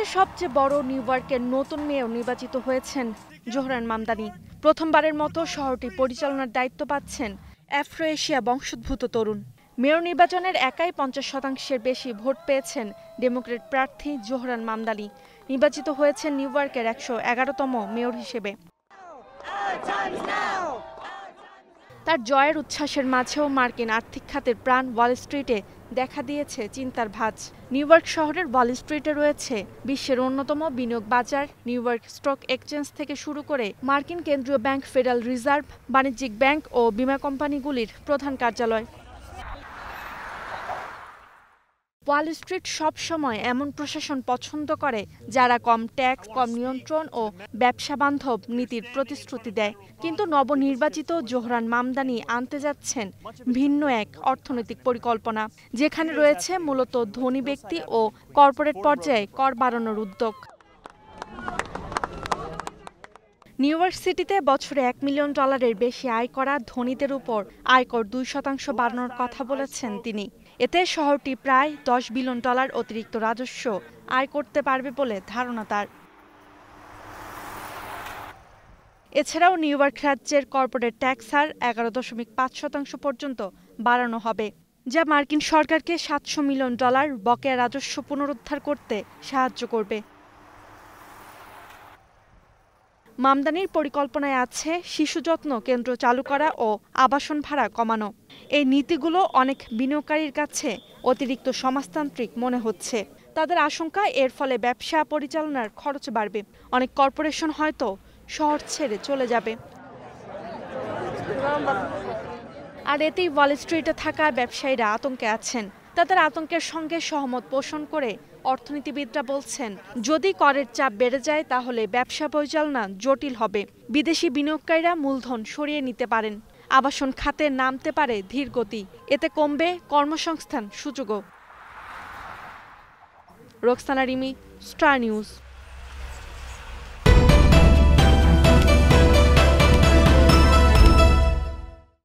যুক্তরাষ্ট্রের সবচেয়ে বড় নিউ ইয়র্কের নতুন মেয়র নির্বাচিত হয়েছেন জোহরান মামদানি। প্রথমবারের মতো শহরটি পরিচালনার দায়িত্ব পাচ্ছেন আফ্রো এশিয়া বংশোদ্ভূত তরুণ। মেয়র নির্বাচনের একাই 50%-এর বেশি ভোট পেয়েছেন ডেমোক্র্যাট প্রার্থী জোহরান মামদানি। নির্বাচিত হয়েছেন নিউ ইয়র্কের 111তম মেয়র হিসেবে। তার জয়ের উচ্ছ্বাসের মাঝেও মার্কিন আর্থিক খাতের প্রাণ ওয়াল স্ট্রিটে দেখা দিয়েছে চিন্তার ভাঁজ। নিউ ইয়র্ক শহরের ওয়াল স্ট্রিটে রয়েছে বিশ্বের অন্যতম বিনিয়োগ বাজার, নিউ ইয়র্ক স্টক এক্সচেঞ্জ থেকে শুরু করে মার্কিন কেন্দ্রীয় ব্যাংক, ফেডারেল রিজার্ভ, বাণিজ্যিক ব্যাংক ও বীমা কোম্পানিগুলির প্রধান কার্যালয়। ওয়াল স্ট্রিট সব সময় এমন প্রশাসন পছন্দ করে যারা কম ট্যাক্স, কম নিয়ন্ত্রণ ও ব্যবসা বান্ধব নীতির প্রতিশ্রুতি দেয়। কিন্তু নবনির্বাচিত জোহরান মামদানি আনতে যাচ্ছেন ভিন্ন এক অর্থনৈতিক পরিকল্পনা, যেখানে রয়েছে মূলত ধনী ব্যক্তি ও কর্পোরেট পর্যায়ে কর বাড়ানোর উদ্যোগ। নিউ ইয়র্ক সিটিতে বছরে $1 মিলিয়ন বেশি আয় করা ধনীদের উপর আয়কর 2% বাড়ানোর কথা বলেছেন তিনি। এতে শহরটি প্রায় $10 বিলিয়ন অতিরিক্ত রাজস্ব আয় করতে পারবে বলে ধারণা তার। এছাড়াও নিউ ইয়র্ক রাজ্যের কর্পোরেট ট্যাক্স হার 11.5% পর্যন্ত বাড়ানো হবে, যা মার্কিন সরকারকে $700 মিলিয়ন বকেয়া রাজস্ব পুনরুদ্ধার করতে সাহায্য করবে। মামদানির পরিকল্পনায় আছে শিশু যত্ন কেন্দ্র চালু করা ও আবাসন ভাড়া কমানো। এই নীতিগুলো অনেক বিনিয়োগকারীর কাছে অতিরিক্ত সমাজতান্ত্রিক মনে হচ্ছে। তাদের আশঙ্কা, এর ফলে ব্যবসা পরিচালনার খরচ বাড়বে। অনেক কর্পোরেশন হয়তো শহর ছেড়ে চলে যাবে। আর এতেই ওয়াল স্ট্রিটে থাকা ব্যবসায়ীরা আতঙ্কে আছেন। তাদের আতঙ্কের সঙ্গে সহমত পোষণ করে অর্থনীতিবিদরা বলছেন, যদি করের চাপ বেড়ে যায় তাহলে ব্যবসা পরিচালনা জটিল হবে। বিদেশি বিনিয়োগকারীরা মূলধন সরিয়ে নিতে পারেন। আবাসন খাতে নামতে পারে ধীর গতি। এতে কমবে কর্মসংস্থান সুযোগও। Roksana Rimi, star news.